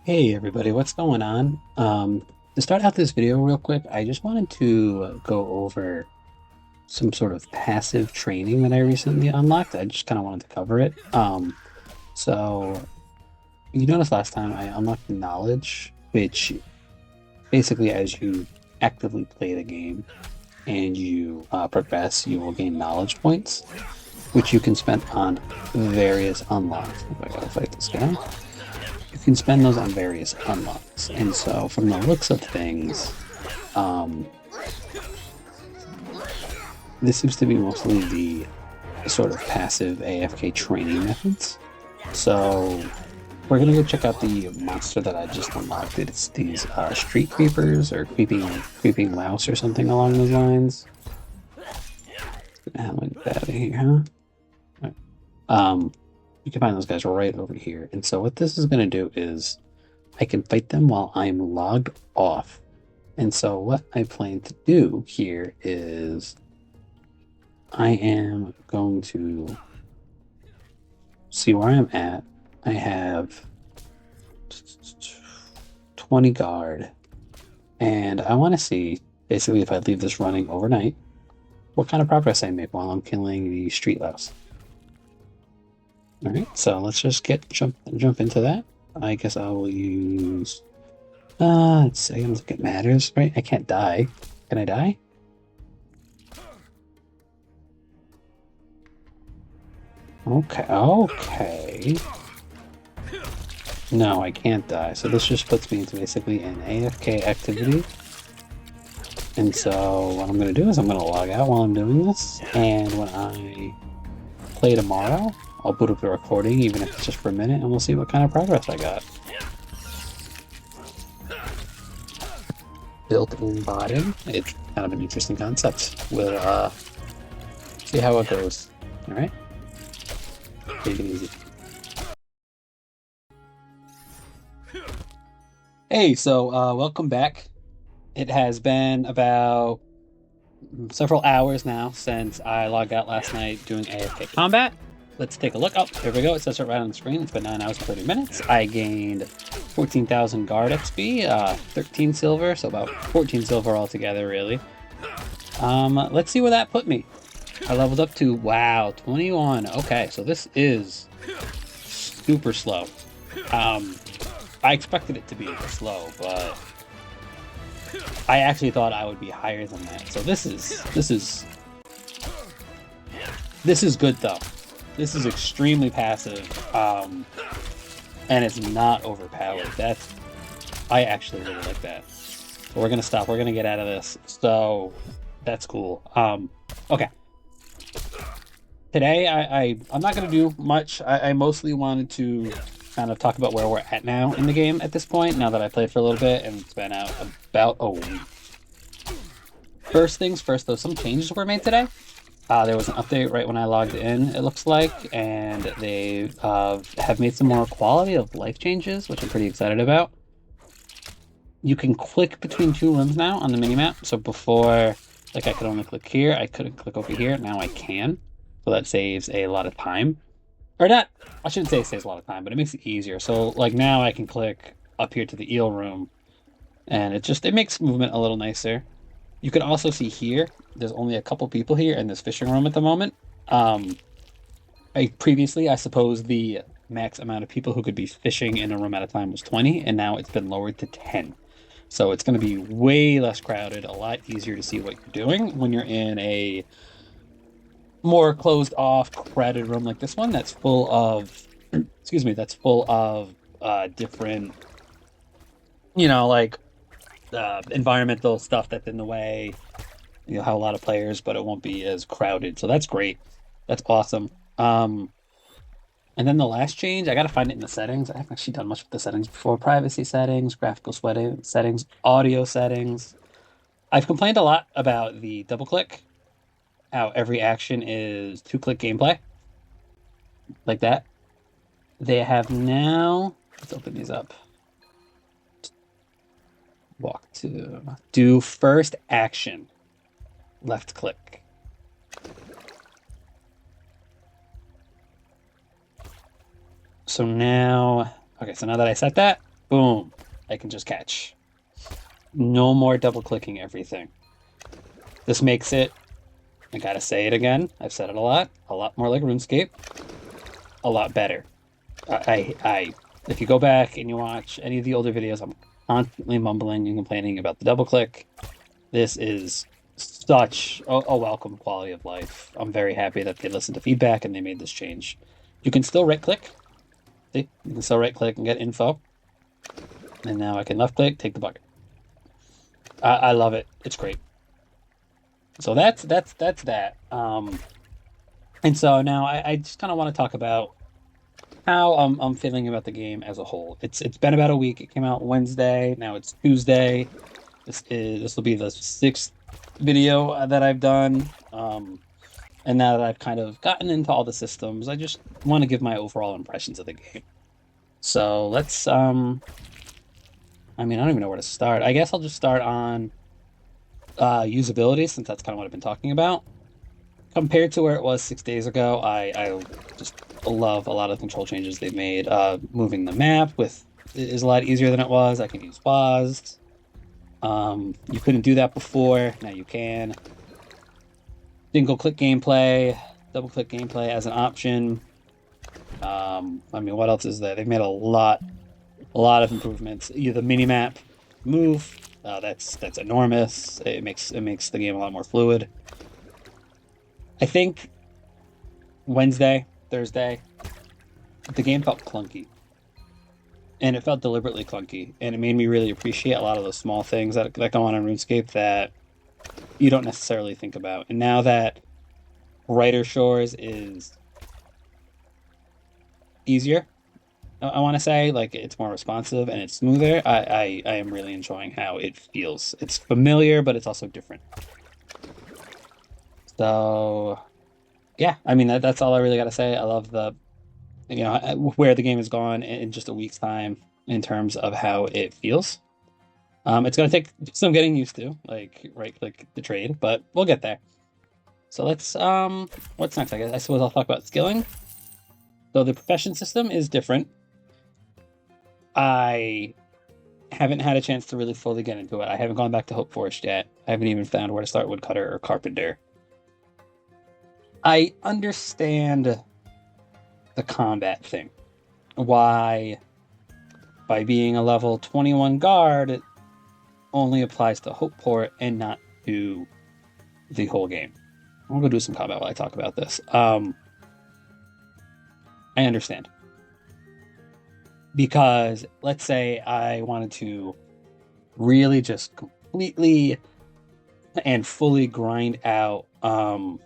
Hey everybody, what's going on? To start out this video real quick, I just wanted to go over some sort of passive training that I recently unlocked. I just kind of wanted to cover it. So you noticed last time I unlocked knowledge, which basically as you actively play the game and you progress, you will gain knowledge points, which you can spend on various unlocks. If I gotta fight this guy. You can spend those on various unlocks. And so, from the looks of things, um, this seems to be mostly the sort of passive AFK training methods. So, we're gonna go check out the monster that I just unlocked. It's these street creepers or creeping louse or something along those lines. How much out of here, huh? Right. You can find those guys right over here. And so, what this is gonna do is I can fight them while I'm logged off. And so what I plan to do here is I am going to see where I'm at. I have 20 guard, and I want to see basically if I leave this running overnight, what kind of progress I make while I'm killing the street louse. All right, so let's just jump into that. I guess I will use let's see, I don't think it matters, right? I can't die. Can I die? Okay. No, I can't die. So this just puts me into basically an AFK activity. And so what I'm going to do is I'm going to log out while I'm doing this. And when I play tomorrow, I'll boot up the recording, even if it's just for a minute, and we'll see what kind of progress I got. Built-in botting. It's kind of an interesting concept. We'll see how it goes. All right? Take it easy. Hey, so welcome back. It has been about several hours now since I logged out last night doing AFK combat. Let's take a look. Oh, here we go. It says it right on the screen. It's been 9 hours and 30 minutes. I gained 14,000 guard XP, 13 silver, so about 14 silver altogether, really. Let's see where that put me. I leveled up to, wow, 21. Okay, so this is super slow. I expected it to be slow, but I actually thought I would be higher than that. So this is good though. This is extremely passive, and it's not overpowered. I actually really like that. But we're gonna stop. We're gonna get out of this. So that's cool. Okay. Today I'm not gonna do much. I mostly wanted to kind of talk about where we're at now in the game at this point. Now that I played for a little bit and it's been out about a week. First things first, though, some changes were made today. There was an update right when I logged in, it looks like, and they have made some more quality of life changes, which I'm pretty excited about. You can click between two rooms now on the minimap. So before, like, I could only click here, I couldn't click over here. Now I can. So that saves a lot of time. Or not, I shouldn't say it saves a lot of time, but it makes it easier. So, like, now I can click up here to the eel room, and it makes movement a little nicer. You can also see here, there's only a couple people here in this fishing room at the moment. Previously, I suppose the max amount of people who could be fishing in a room at a time was 20, and now it's been lowered to 10. So it's going to be way less crowded, a lot easier to see what you're doing when you're in a more closed off, crowded room like this one that's full of, excuse me, that's full of different, like environmental stuff that's in the way. You'll have a lot of players, but it won't be as crowded. So that's great. That's awesome. And then the last change, I got to find it in the settings. I haven't actually done much with the settings before. Privacy settings, graphical sweating settings, audio settings. I've complained a lot about the double click, how every action is 2-click gameplay. Like that. They have now, let's open these up. Walk to do first action. Left click. So now, okay, so now that I set that, Boom. I can just catch. No more double clicking everything. This makes it, I gotta say it again, I've said it a lot more like RuneScape, a lot better. If you go back and you watch any of the older videos, I'm constantly mumbling and complaining about the double click. This is such a welcome quality of life. I'm very happy that they listened to feedback and they made this change. You can still right click. See? You can still right click and get info. And now I can left click, take the bucket. I love it. It's great. So that's that. And so now I just kind of want to talk about how I'm feeling about the game as a whole. It's been about a week. It came out Wednesday. Now it's Tuesday. This will be the sixth video that I've done. And now that I've kind of gotten into all the systems, I just want to give my overall impressions of the game. So let's I mean, I don't even know where to start. I guess I'll just start on usability, since that's kind of what I've been talking about. Compared to where it was 6 days ago, I just love a lot of the control changes they've made. Moving the map is a lot easier than it was. I can use pause. You couldn't do that before. Now you can. Single click gameplay, double click gameplay as an option. I mean, what else is there? They've made a lot of improvements. The mini map move, that's enormous. It makes the game a lot more fluid. I think Wednesday, Thursday, the game felt clunky. And it felt deliberately clunky. And it made me really appreciate a lot of those small things that go on in RuneScape that you don't necessarily think about. And now that Writer Shores is easier, I want to say, like, it's more responsive and it's smoother, I am really enjoying how it feels. It's familiar, but it's also different. So, yeah, I mean, that's all I really got to say. I love where the game has gone in just a week's time in terms of how it feels. It's going to take some getting used to, like right-click the trade, but we'll get there. So let's, what's next? I suppose I'll talk about skilling. So the profession system is different. I haven't had a chance to really fully get into it. I haven't gone back to Hope Forest yet. I haven't even found where to start woodcutter or carpenter. I understand the combat thing. Why, by being a level 21 guard, it only applies to Hopeport and not to the whole game. I'm gonna do some combat while I talk about this. I understand. Because let's say I wanted to really just completely and fully grind out go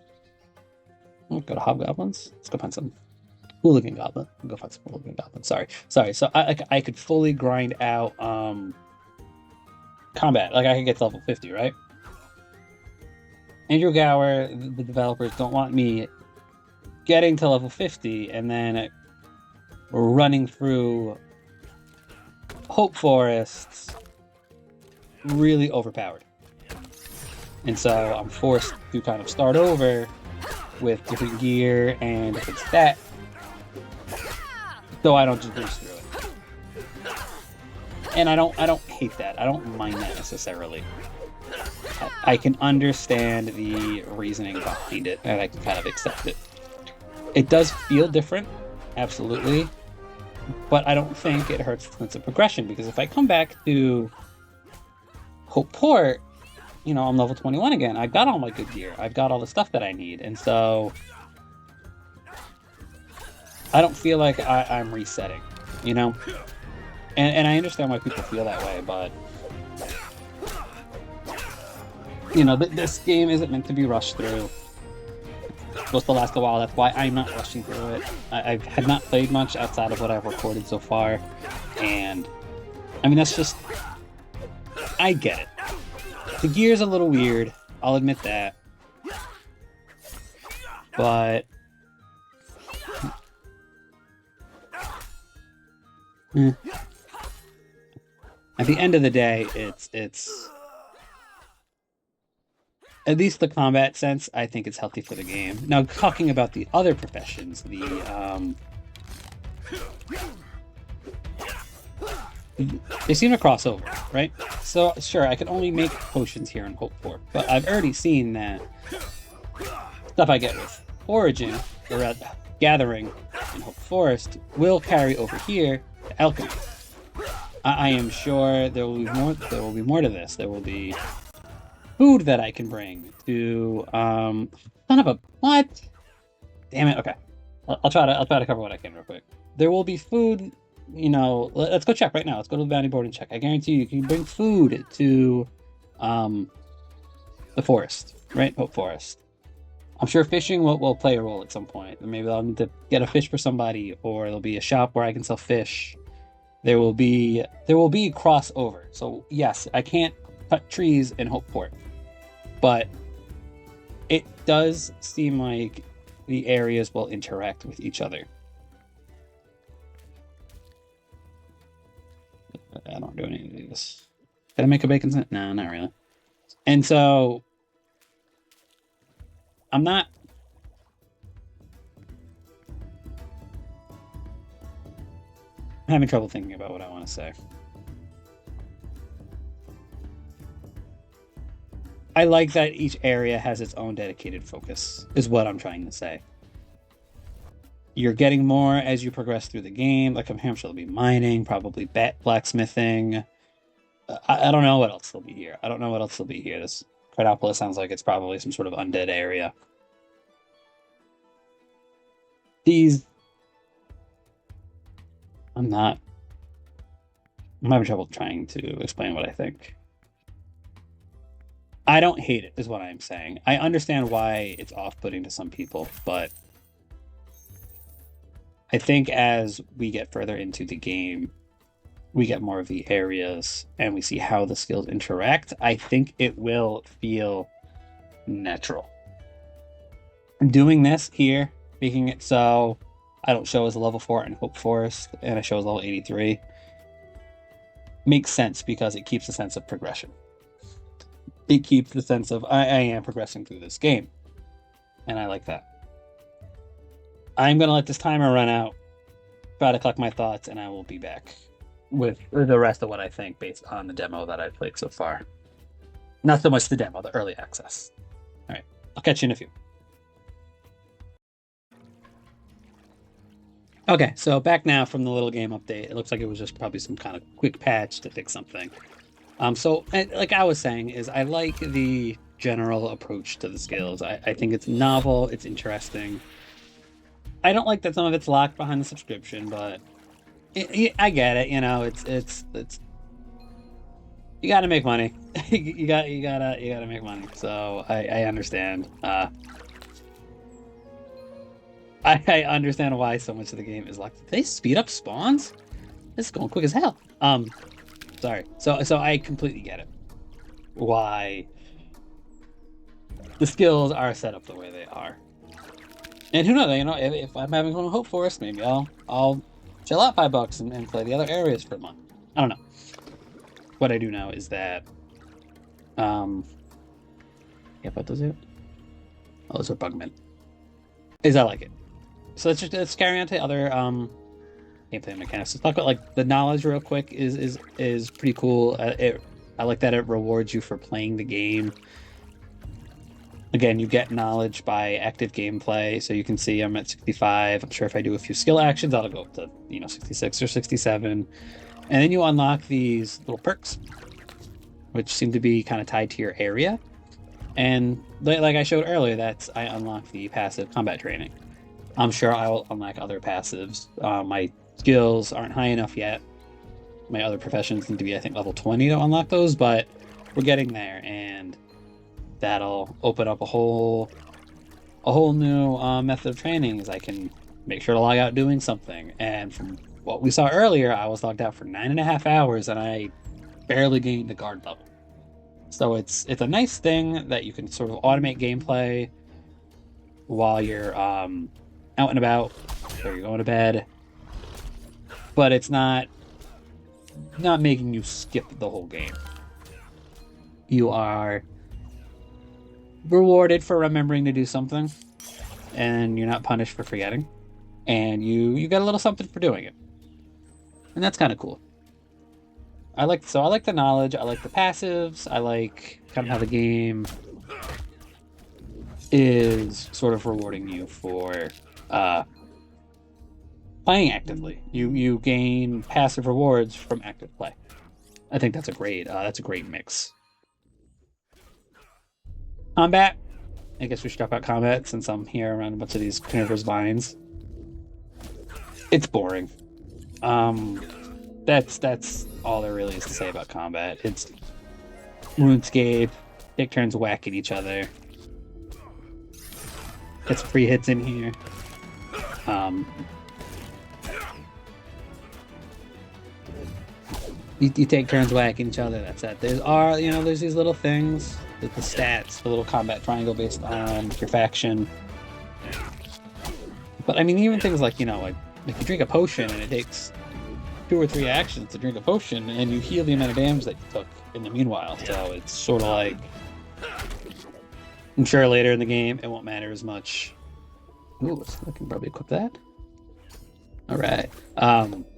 to hobgoblins. Let's go find some hooligan goblin. Go find some hooligan goblin. Sorry. So I could fully grind out combat. Like I could get to level 50, right? Andrew Gower, the developers, don't want me getting to level 50 and then running through Hope Forests really overpowered. And so I'm forced to kind of start over with different gear and different stats, so I don't just breeze through it. And I don't hate that. I don't mind that necessarily. I can understand the reasoning behind it, and I can kind of accept it. It does feel different, absolutely, but I don't think it hurts the sense of progression, because if I come back to Hopeport, I'm level 21 again. I've got all my good gear. I've got all the stuff that I need, and so I don't feel like I'm resetting, And I understand why people feel that way, but this game isn't meant to be rushed through. It's supposed to last a while. That's why I'm not rushing through it. I had not played much outside of what I've recorded so far, and I mean, that's just, I get it. The gear's a little weird, I'll admit that, but at the end of the day, it's at least the combat sense, I think it's healthy for the game. Now, talking about the other the they seem to cross over, right? So sure, I can only make potions here in Hope for, but I've already seen that stuff I get with Origin or Gathering in Hope Forest will carry over here to Alchemy. I am sure there will be more. There will be more to this. There will be food that I can bring to son of a what? Damn it. Okay. I'll try to cover what I can real quick. There will be food, you know, let's go check right now. Let's go to the bounty board and check. I guarantee you can bring food to the forest, right? Hope Forest. I'm sure fishing will play a role at some point. Maybe I'll need to get a fish for somebody, or there'll be a shop where I can sell fish. There will be crossover. So yes, I can't cut trees in Hopeport, but it does seem like the areas will interact with each other. I don't do any of these. Can I make a bacon sandwich? No, not really. And so I'm not. I'm having trouble thinking about what I want to say. I like that each area has its own dedicated focus, is what I'm trying to say. You're getting more as you progress through the game. Like I'm sure there'll be mining, probably blacksmithing. I don't know what else will be here. I don't know what else will be here. This Cretopolis sounds like it's probably some sort of undead area. These... I'm having trouble trying to explain what I think. I don't hate it, is what I'm saying. I understand why it's off-putting to some people, but I think as we get further into the game, we get more of the areas and we see how the skills interact. I think it will feel natural. Doing this here, making it so I don't show as a level 4 in Hope Forest and I show as level 83, makes sense because it keeps a sense of progression. It keeps the sense of I am progressing through this game. And I like that. I'm going to let this timer run out, try to collect my thoughts, and I will be back with the rest of what I think based on the demo that I've played so far. Not so much the demo, the early access. All right, I'll catch you in a few. Okay, so back now from the little game update. It looks like it was just probably some kind of quick patch to fix something. So, like I was saying, is I like the general approach to the skills. I think it's novel, it's interesting. I don't like that some of it's locked behind the subscription, but I get it. You know, it's you got to make money. you gotta make money. So I understand. I understand why so much of the game is locked. Did they speed up spawns? This is going quick as hell. Sorry. So I completely get it. Why the skills are set up the way they are. And who knows, you know, if I'm having fun with Hope Forest, maybe I'll chill out $5 and play the other areas for a month. I don't know. What I do know is that yeah, what those are? Oh, those are Bugmen. Is I like it. So let's carry on to other gameplay mechanics. Let's talk about like the knowledge real quick is pretty cool. I like that it rewards you for playing the game. Again, you get knowledge by active gameplay, so you can see I'm at 65. I'm sure if I do a few skill actions, that'll go up to 66 or 67, and then you unlock these little perks, which seem to be kind of tied to your area. And like I showed earlier, I unlock the passive combat training. I'm sure I will unlock other passives. My skills aren't high enough yet. My other professions need to be, I think, level 20 to unlock those, but we're getting there, and that'll open up a whole new method of training, as I can make sure to log out doing something. And from what we saw earlier, I was logged out for 9.5 hours, and I barely gained a guard level. So it's a nice thing that you can sort of automate gameplay while you're out and about, or you're going to bed. But it's not making you skip the whole game. You are rewarded for remembering to do something, and you're not punished for forgetting. And you get a little something for doing it. And that's kind of cool. I like the knowledge. I like the passives. I like kind of how the game is sort of rewarding you for uh, playing actively. You gain passive rewards from active play. I think that's a great mix. Combat. I guess we should talk about combat since I'm here around a bunch of these carnivorous vines. It's boring. Um, that's all there really is to say about combat. It's RuneScape. Take turns whacking each other. Get some free hits in here. Um, you take turns whacking each other. That's it. There's these little things, the stats, the little combat triangle based on your faction. But I mean, even things like like you drink a potion and it takes 2 or 3 actions to drink a potion, and you heal the amount of damage that you took in the meanwhile. So it's sort of like, I'm sure later in the game it won't matter as much. Ooh, I can probably equip that. All right.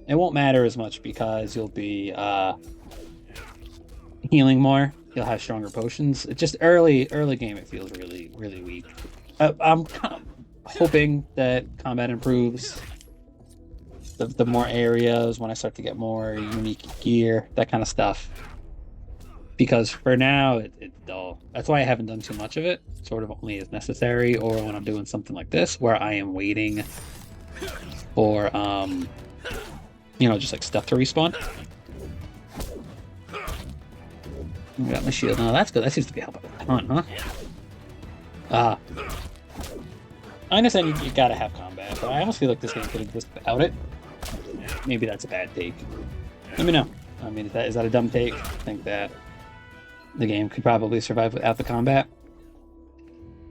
It won't matter as much because you'll be healing more. You'll have stronger potions. It's just early game. It feels really, really weak. I'm kind of hoping that combat improves. The more areas, when I start to get more unique gear, that kind of stuff. Because for now, it's dull. That's why I haven't done too much of it. Sort of only as necessary, or when I'm doing something like this, where I am waiting for just like stuff to respawn. I got my shield. No, that's good. That seems to be helping a ton, huh? I understand you gotta have combat, but I almost feel like this game could exist without it. Maybe that's a bad take. Let me know. I mean, is that a dumb take? I think that the game could probably survive without the combat.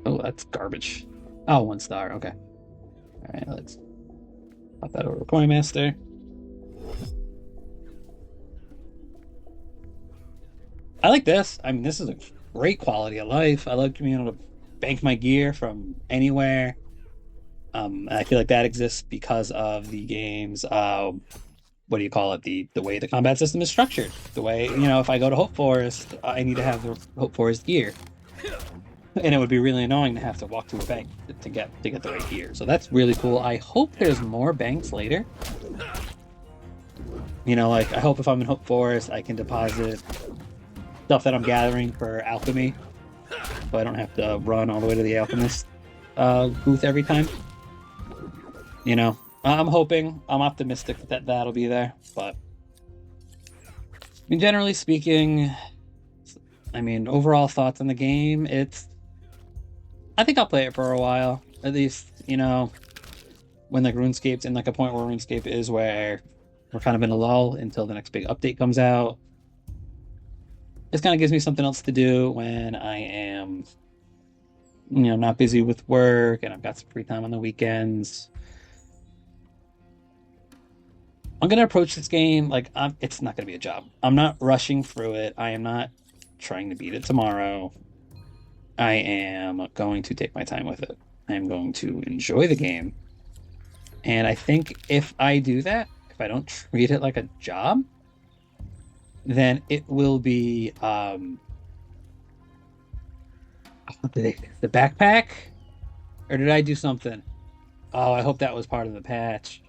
Oh, that's garbage. Oh, 1 star. Okay. All right, let's pop that over to Coin Master. I like this. I mean, this is a great quality of life. I like being able to bank my gear from anywhere. I feel like that exists because of the game's what do you call it? The way the combat system is structured. The way, if I go to Hope Forest, I need to have the Hope Forest gear. And it would be really annoying to have to walk to a bank to get the right gear. So that's really cool. I hope there's more banks later. Like I hope if I'm in Hope Forest, I can deposit stuff that I'm gathering for alchemy, so I don't have to run all the way to the alchemist booth every time. I'm hoping, I'm optimistic that that'll be there, but I mean, generally speaking, overall thoughts on the game, I think I'll play it for a while, at least, when like RuneScape's in like a point where RuneScape is where we're kind of in a lull until the next big update comes out. This kind of gives me something else to do when I am, not busy with work and I've got some free time on the weekends. I'm going to approach this game like it's not going to be a job. I'm not rushing through it. I am not trying to beat it tomorrow. I am going to take my time with it. I am going to enjoy the game. And I think if I do that, if I don't treat it like a job, then it will be the backpack? Or did I do something? Oh, I hope that was part of the patch.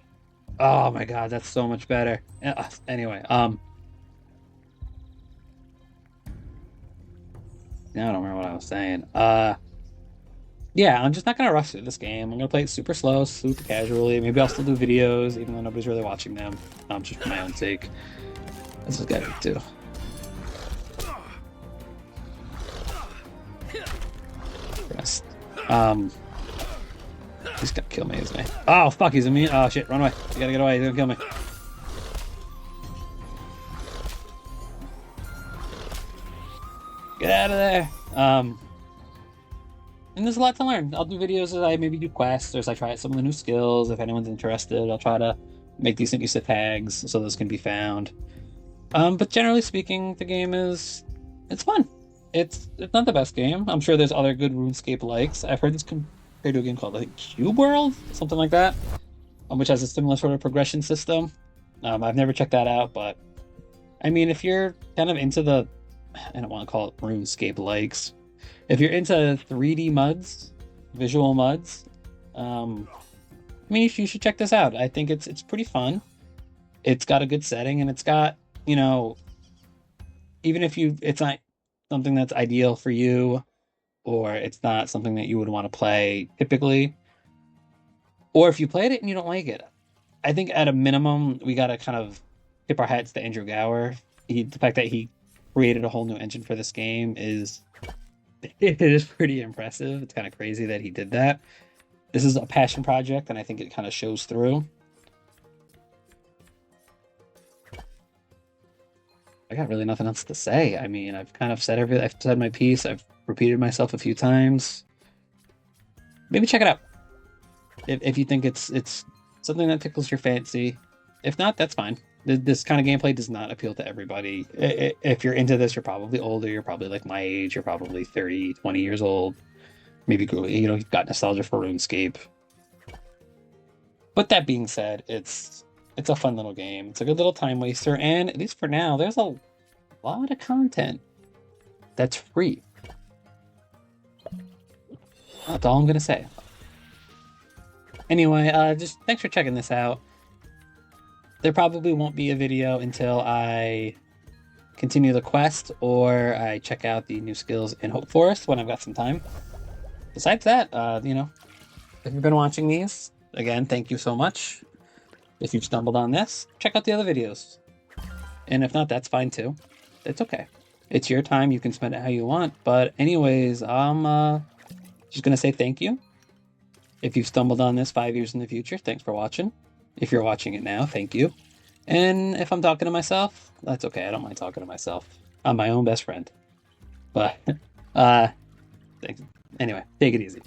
Oh my god, that's so much better. Anyway, now I don't remember what I was saying. Yeah, I'm just not gonna rush through this game. I'm gonna play it super slow, super casually. Maybe I'll still do videos, even though nobody's really watching them. Just for my own sake. This is good too. Rest. He's gonna kill me, isn't he? Oh fuck, he's immune. Oh shit, run away. You gotta get away, he's gonna kill me. Get out of there. And there's a lot to learn. I'll do videos as I maybe do quests, or as I try out some of the new skills. If anyone's interested, I'll try to make decent use of tags so those can be found. But generally speaking, the game it's fun. It's not the best game. I'm sure there's other good RuneScape likes. I've heard this compared to a game called, I think, Cube World, something like that, which has a similar sort of progression system. I've never checked that out, but I mean, if you're kind of into the, I don't want to call it RuneScape likes. If you're into 3D muds, visual muds, I mean, you should check this out. I think it's pretty fun. It's got a good setting, and it's got, you know, even if it's not something that's ideal for you, or it's not something that you would want to play typically, or if you played it and you don't like it, I think at a minimum we gotta kind of tip our hats to Andrew Gower. The fact that he created a whole new engine for this game is it is pretty impressive. It's kind of crazy that he did that. This is a passion project, and I think it kind of shows through. I got really nothing else to say. I mean, I've kind of said everything. I've said my piece. I've repeated myself a few times. Maybe check it out if you think it's something that tickles your fancy. If not, that's fine. This kind of gameplay does not appeal to everybody. If you're into this, you're probably older. You're probably like my age. You're probably 30, 20 years old. Maybe, you know, you've got nostalgia for RuneScape. But that being said, it's a fun little game. It's a good little time waster, and at least for now, there's a lot of content that's free. That's all I'm gonna say. Anyway, just thanks for checking this out. There probably won't be a video until I continue the quest or I check out the new skills in Hope Forest when I've got some time. Besides that, you know, if you've been watching these, again, thank you so much. If you've stumbled on this, check out the other videos. And if not, that's fine too. It's okay. It's your time. You can spend it how you want. But anyways, I'm just going to say thank you. If you've stumbled on this 5 years in the future, thanks for watching. If you're watching it now, thank you. And if I'm talking to myself, that's okay. I don't mind talking to myself. I'm my own best friend. But, thanks. Anyway, take it easy.